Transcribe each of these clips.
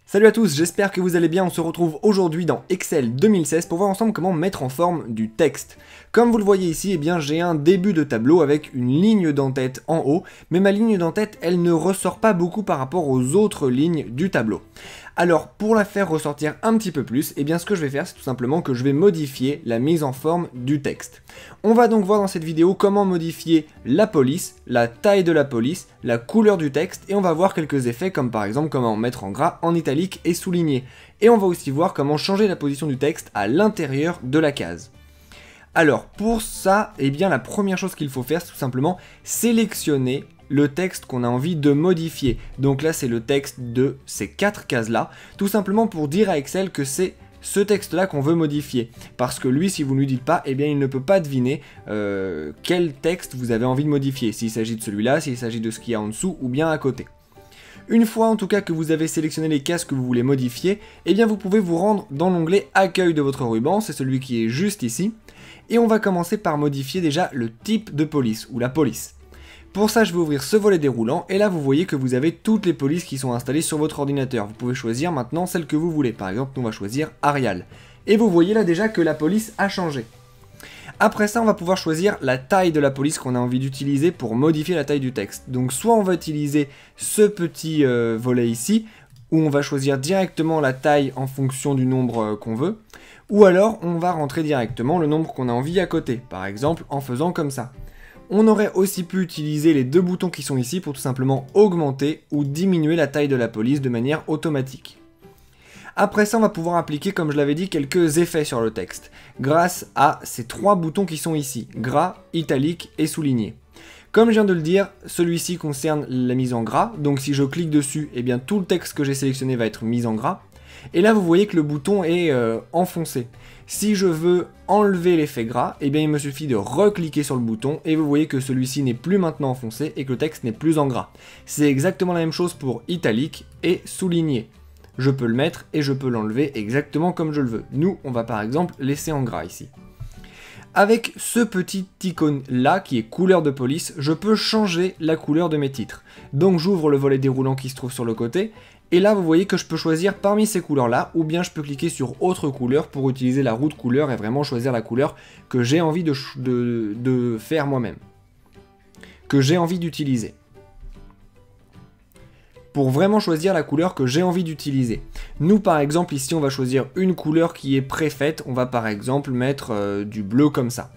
Salut à tous, j'espère que vous allez bien, on se retrouve aujourd'hui dans Excel 2016 pour voir ensemble comment mettre en forme du texte. Comme vous le voyez ici, eh bien j'ai un début de tableau avec une ligne d'en-tête en haut, mais ma ligne d'en-tête elle ne ressort pas beaucoup par rapport aux autres lignes du tableau. Alors pour la faire ressortir un petit peu plus, eh bien ce que je vais faire c'est tout simplement que je vais modifier la mise en forme du texte. On va donc voir dans cette vidéo comment modifier la police, la taille de la police, la couleur du texte et on va voir quelques effets comme par exemple comment mettre en gras, en italique et souligné. Et on va aussi voir comment changer la position du texte à l'intérieur de la case. Alors pour ça, eh bien la première chose qu'il faut faire c'est tout simplement sélectionner le texte qu'on a envie de modifier. Donc là c'est le texte de ces 4 cases là, tout simplement pour dire à Excel que c'est ce texte là qu'on veut modifier. Parce que lui si vous ne lui dites pas, eh bien il ne peut pas deviner quel texte vous avez envie de modifier. S'il s'agit de celui-là, s'il s'agit de ce qu'il y a en dessous ou bien à côté. Une fois en tout cas que vous avez sélectionné les cases que vous voulez modifier, eh bien vous pouvez vous rendre dans l'onglet Accueil de votre ruban, c'est celui qui est juste ici. Et on va commencer par modifier déjà le type de police, ou la police. Pour ça, je vais ouvrir ce volet déroulant, et là vous voyez que vous avez toutes les polices qui sont installées sur votre ordinateur. Vous pouvez choisir maintenant celle que vous voulez, par exemple on va choisir Arial. Et vous voyez là déjà que la police a changé. Après ça, on va pouvoir choisir la taille de la police qu'on a envie d'utiliser pour modifier la taille du texte. Donc soit on va utiliser ce petit volet ici, où on va choisir directement la taille en fonction du nombre qu'on veut, ou alors on va rentrer directement le nombre qu'on a envie à côté, par exemple en faisant comme ça. On aurait aussi pu utiliser les deux boutons qui sont ici pour tout simplement augmenter ou diminuer la taille de la police de manière automatique. Après ça, on va pouvoir appliquer, comme je l'avais dit, quelques effets sur le texte, grâce à ces 3 boutons qui sont ici, gras, italique et souligné. Comme je viens de le dire, celui-ci concerne la mise en gras, donc si je clique dessus, eh bien tout le texte que j'ai sélectionné va être mis en gras. Et là, vous voyez que le bouton est enfoncé. Si je veux enlever l'effet gras, eh bien il me suffit de recliquer sur le bouton et vous voyez que celui-ci n'est plus maintenant enfoncé et que le texte n'est plus en gras. C'est exactement la même chose pour italique et souligné. Je peux le mettre et je peux l'enlever exactement comme je le veux. Nous, on va par exemple laisser en gras ici. Avec ce petit icône là qui est couleur de police, je peux changer la couleur de mes titres. Donc j'ouvre le volet déroulant qui se trouve sur le côté, et là vous voyez que je peux choisir parmi ces couleurs là, ou bien je peux cliquer sur autre couleur pour utiliser la roue de couleur et vraiment choisir la couleur que j'ai envie de faire moi-même. Que j'ai envie d'utiliser. Pour vraiment choisir la couleur que j'ai envie d'utiliser. Nous par exemple ici on va choisir une couleur qui est préfaite, on va par exemple mettre du bleu comme ça.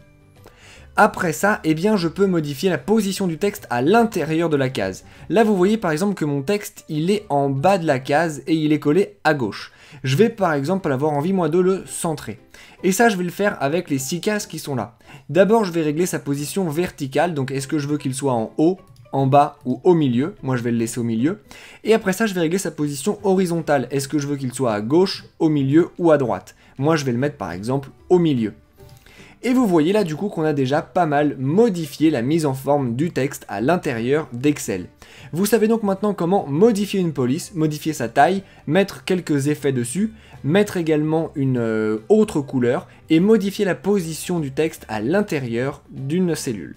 Après ça, eh bien je peux modifier la position du texte à l'intérieur de la case. Là vous voyez par exemple que mon texte il est en bas de la case et il est collé à gauche. Je vais par exemple avoir envie moi de le centrer. Et ça je vais le faire avec les 6 cases qui sont là. D'abord je vais régler sa position verticale, donc est-ce que je veux qu'il soit en haut, en bas ou au milieu, moi je vais le laisser au milieu, et après ça je vais régler sa position horizontale, est-ce que je veux qu'il soit à gauche, au milieu ou à droite, moi je vais le mettre par exemple au milieu. Et vous voyez là du coup qu'on a déjà pas mal modifié la mise en forme du texte à l'intérieur d'Excel. Vous savez donc maintenant comment modifier une police, modifier sa taille, mettre quelques effets dessus, mettre également une autre couleur et modifier la position du texte à l'intérieur d'une cellule.